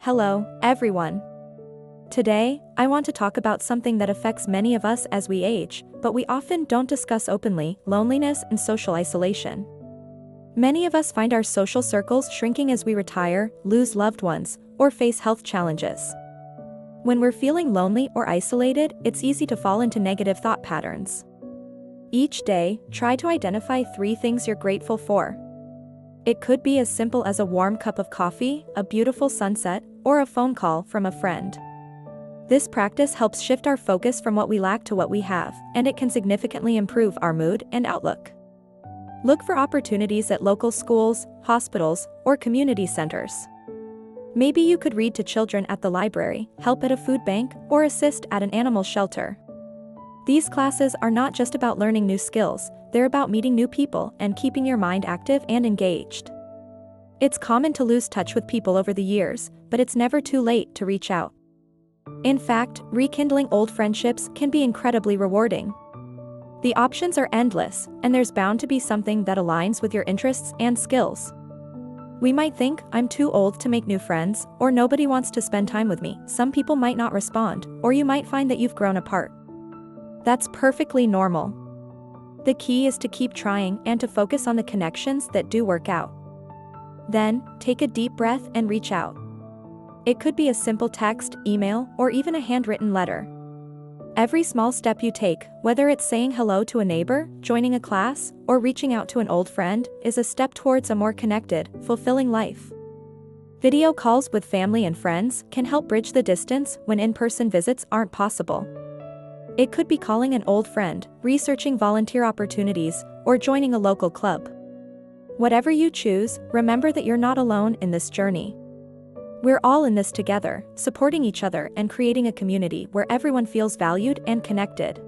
Hello, everyone. Today, I want to talk about something that affects many of us as we age, but we often don't discuss openly: loneliness and social isolation. Many of us find our social circles shrinking as we retire, lose loved ones, or face health challenges. When we're feeling lonely or isolated, it's easy to fall into negative thought patterns. Each day, try to identify 3 things you're grateful for. It could be as simple as a warm cup of coffee, a beautiful sunset, or a phone call from a friend. This practice helps shift our focus from what we lack to what we have, and it can significantly improve our mood and outlook. Look for opportunities at local schools, hospitals, or community centers. Maybe you could read to children at the library, help at a food bank, or assist at an animal shelter. These classes are not just about learning new skills, they're about meeting new people and keeping your mind active and engaged. It's common to lose touch with people over the years, but it's never too late to reach out. In fact, rekindling old friendships can be incredibly rewarding. The options are endless, and there's bound to be something that aligns with your interests and skills. We might think, I'm too old to make new friends, or nobody wants to spend time with me. Some people might not respond, or you might find that you've grown apart. That's perfectly normal. The key is to keep trying and to focus on the connections that do work out. Then, take a deep breath and reach out. It could be a simple text, email, or even a handwritten letter. Every small step you take, whether it's saying hello to a neighbor, joining a class, or reaching out to an old friend, is a step towards a more connected, fulfilling life. Video calls with family and friends can help bridge the distance when in-person visits aren't possible. It could be calling an old friend, researching volunteer opportunities, or joining a local club. Whatever you choose, remember that you're not alone in this journey. We're all in this together, supporting each other and creating a community where everyone feels valued and connected.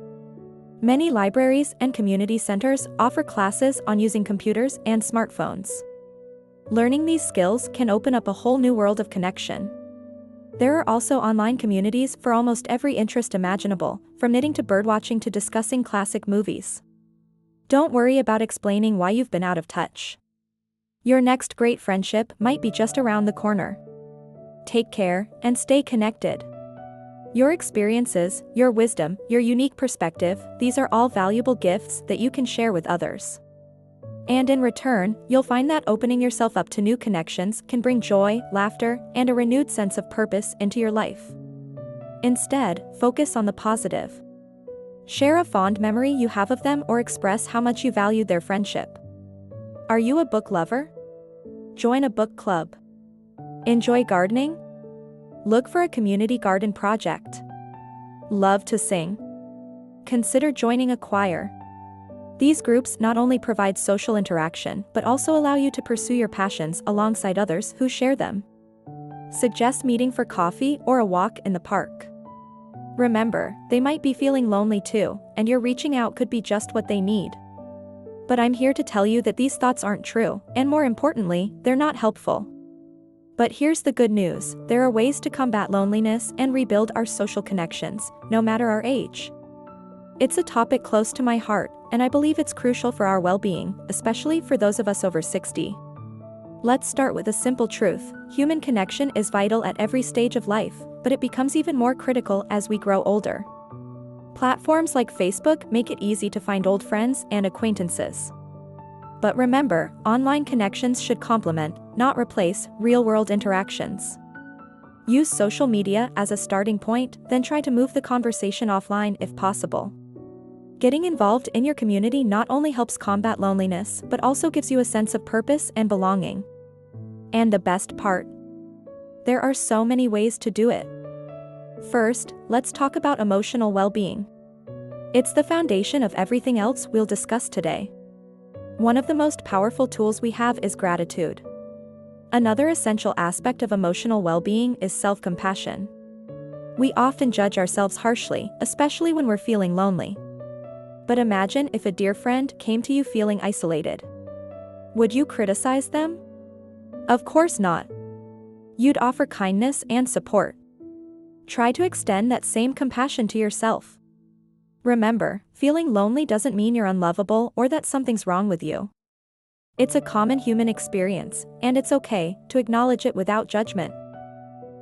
Many libraries and community centers offer classes on using computers and smartphones. Learning these skills can open up a whole new world of connection. There are also online communities for almost every interest imaginable, from knitting to birdwatching to discussing classic movies. Don't worry about explaining why you've been out of touch. Your next great friendship might be just around the corner. Take care and stay connected. Your experiences, your wisdom, your unique perspective, these are all valuable gifts that you can share with others. And in return, you'll find that opening yourself up to new connections can bring joy, laughter, and a renewed sense of purpose into your life. Instead, focus on the positive. Share a fond memory you have of them or express how much you valued their friendship. Are you a book lover? Join a book club. Enjoy gardening? Look for a community garden project. Love to sing? Consider joining a choir. These groups not only provide social interaction but also allow you to pursue your passions alongside others who share them. Suggest meeting for coffee or a walk in the park. Remember, they might be feeling lonely too, and your reaching out could be just what they need. But I'm here to tell you that these thoughts aren't true, and more importantly, they're not helpful. But here's the good news: there are ways to combat loneliness and rebuild our social connections, no matter our age. It's a topic close to my heart, and I believe it's crucial for our well-being, especially for those of us over 60. Let's start with a simple truth: human connection is vital at every stage of life, but it becomes even more critical as we grow older. Platforms like Facebook make it easy to find old friends and acquaintances. But remember, online connections should complement, not replace, real-world interactions. Use social media as a starting point, then try to move the conversation offline if possible. Getting involved in your community not only helps combat loneliness, but also gives you a sense of purpose and belonging. And the best part? There are so many ways to do it. First, let's talk about emotional well-being. It's the foundation of everything else we'll discuss today. One of the most powerful tools we have is gratitude. Another essential aspect of emotional well-being is self-compassion. We often judge ourselves harshly, especially when we're feeling lonely. But imagine if a dear friend came to you feeling isolated. Would you criticize them? Of course not. You'd offer kindness and support. Try to extend that same compassion to yourself. Remember, feeling lonely doesn't mean you're unlovable or that something's wrong with you. It's a common human experience, and it's okay to acknowledge it without judgment.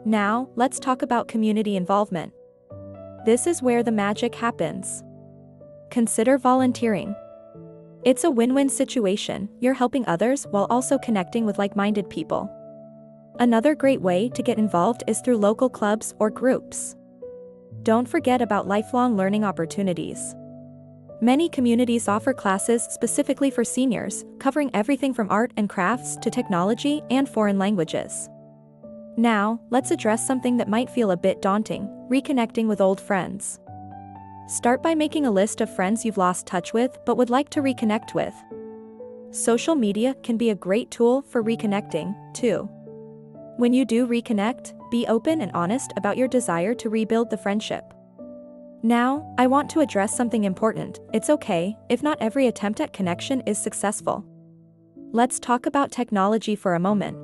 Now, let's talk about community involvement. This is where the magic happens. Consider volunteering. It's a win-win situation. You're helping others while also connecting with like-minded people. Another great way to get involved is through local clubs or groups. Don't forget about lifelong learning opportunities. Many communities offer classes specifically for seniors, covering everything from art and crafts to technology and foreign languages. Now, let's address something that might feel a bit daunting: reconnecting with old friends. Start by making a list of friends you've lost touch with but would like to reconnect with. Social media can be a great tool for reconnecting, too. When you do reconnect, be open and honest about your desire to rebuild the friendship. Now, I want to address something important. It's okay if not every attempt at connection is successful. Let's talk about technology for a moment.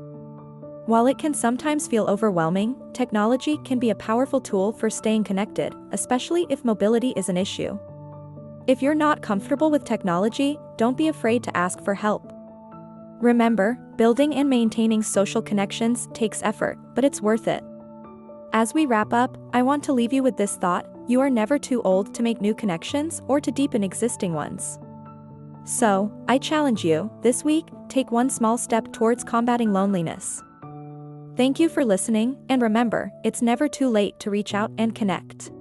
While it can sometimes feel overwhelming, technology can be a powerful tool for staying connected, especially if mobility is an issue. If you're not comfortable with technology, don't be afraid to ask for help. Remember, building and maintaining social connections takes effort, but it's worth it. As we wrap up, I want to leave you with this thought: you are never too old to make new connections or to deepen existing ones. So, I challenge you, this week, take one small step towards combating loneliness. Thank you for listening, and remember, it's never too late to reach out and connect.